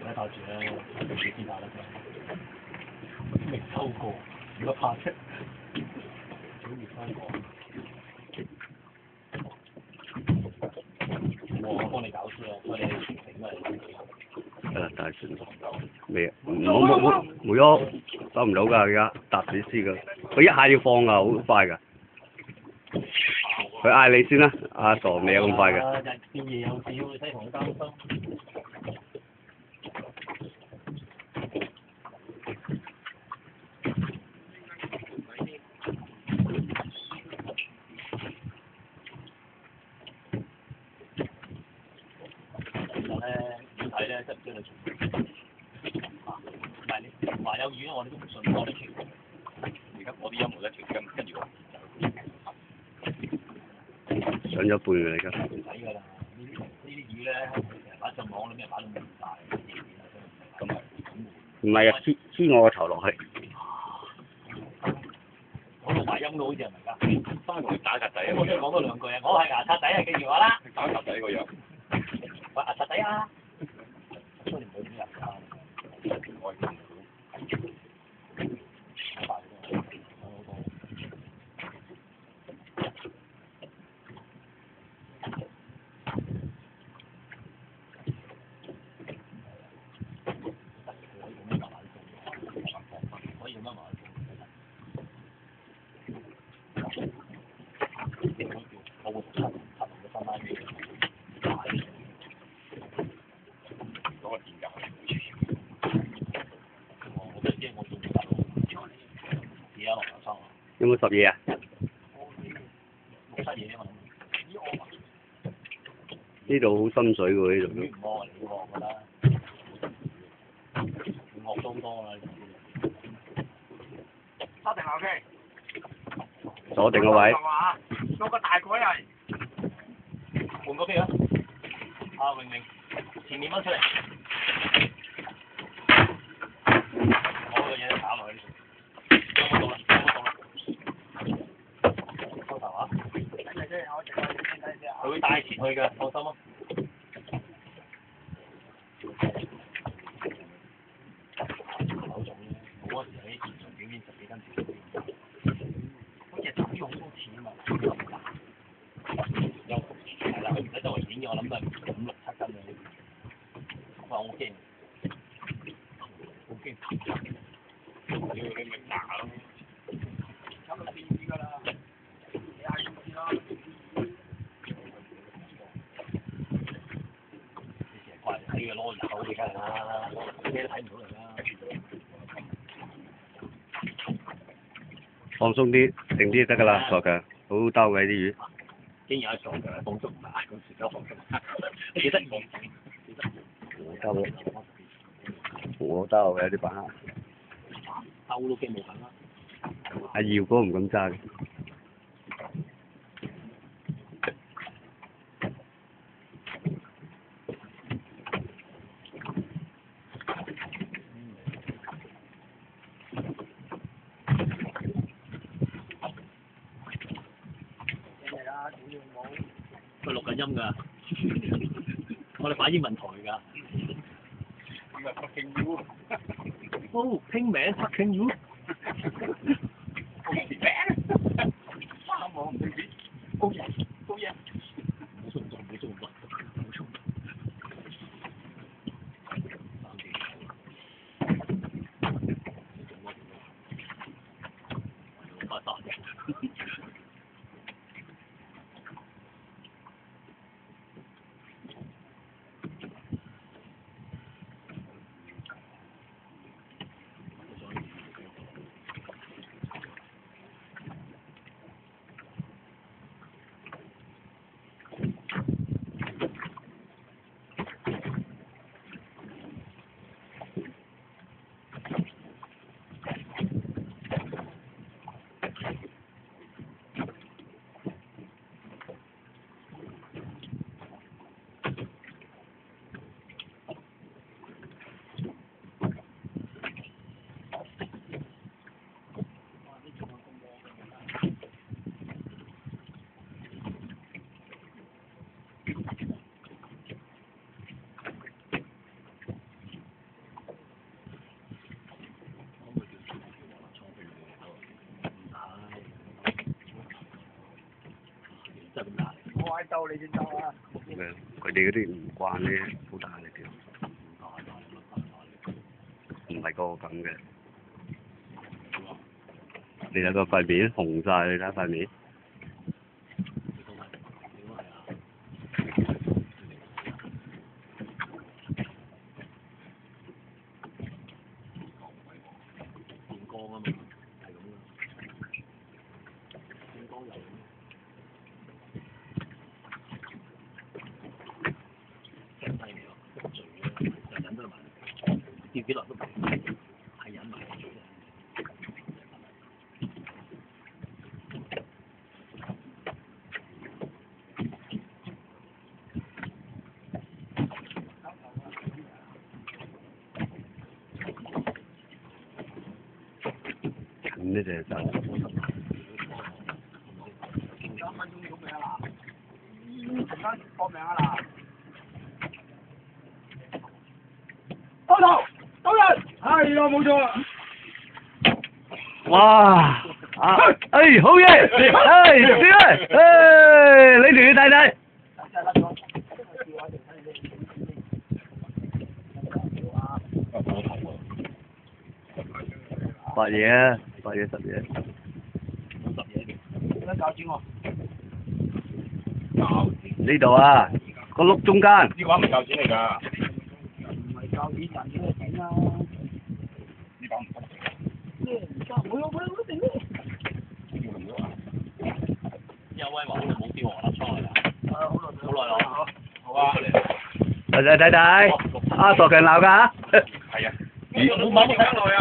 咧帶住咧，你先打得啫。未收過，如果拍出，都未收過。我幫你搞先啊，所以你整咩？大船未冇喐，收唔到㗎而家，搭死屍㗎。佢一下要放㗎，好快㗎。佢嗌你先啦，阿傻未有咁快㗎。日見夜有少，你使同佢擔心。點睇咧？真唔知你做唔係你話有魚，我哋都唔信幫你傾。而家我啲音冇得傾，跟住我上咗半㗎而家。唔使㗎啦，呢啲魚咧，成日擺上網，你咩擺到咁大？咁係唔係啊，黐我個頭落去。我錄埋音㗎，好似係咪㗎？翻嚟打格仔啊！我想講多兩句啊！我係牙刷仔啊，記住我啦。打格仔個樣。喂，牙刷仔啊！不過你唔好點入㗎。我係可以咁樣玩。我會七同嘅新拉機。嗰個電價係我都驚我做唔到。而家落嚟收啊！有冇十嘢啊？冇失嘢啊嘛。呢度好深水喎，呢度都。唔惡嚟喎，我覺得。惡都好多啦。收定 OK。鎖定個位。攞個大鬼嚟。換個機啊！阿榮榮，前面掹出嚟。我個嘢打落去。收到啦，收到啦。收頭啊！佢會帶前去嘅，放心啊。好重咧，我嗰時喺現場表演10幾斤條。嗰隻走用好多錢啊嘛。有係啦，佢唔使周圍演嘅，我諗都係5、6、7斤嘅。哇！我驚，好驚。你咪打咯。咁就變㗎啦。你嗌佢知啦。你成日掛住睇佢攞入口嘅梗係啦，咩都睇唔到嚟啦。放鬆啲，定啲就得㗎啦，傻㗎，好好兜嘅啲魚。竟然有傻嘅，放鬆唔係咁時都放鬆。幾得意，幾得意。我兜嘅有啲把。兜都驚冇份啦。阿耀哥唔敢揸嘅。佢錄緊音㗎，我哋擺英文台㗎。哦，拼名 fucking you。高人，高人。冇衝動，冇衝動，冇衝動。發達嘅。快鬥你先得啊！佢哋嗰啲唔慣呢，好大力嘅，唔係個個咁嘅。你睇個塊面紅晒，你睇塊面。見光啊嘛，係咁啦。見光有。真係嚟咯，醉咗，就忍得埋，吊幾耐都唔係忍埋咗。呢隻就。報名啊啦！多頭多人，係啊，冇錯啊！哇！好嘢！笑你條要睇睇。八嘢啊！八嘢十嘢。冇十嘢嘅。點解搞錢喎？呢度啊，個碌中間。呢個唔係鉸剪嚟㗎，唔係教錢賺錢嘅錢啦。呢把唔得。咩唔得？冇定咩？有威話好耐冇燒我粒倉嚟啦。好耐啦。好啊。出嚟。睇睇。阿傻強鬧㗎嚇。係啊。冇睇耐啊！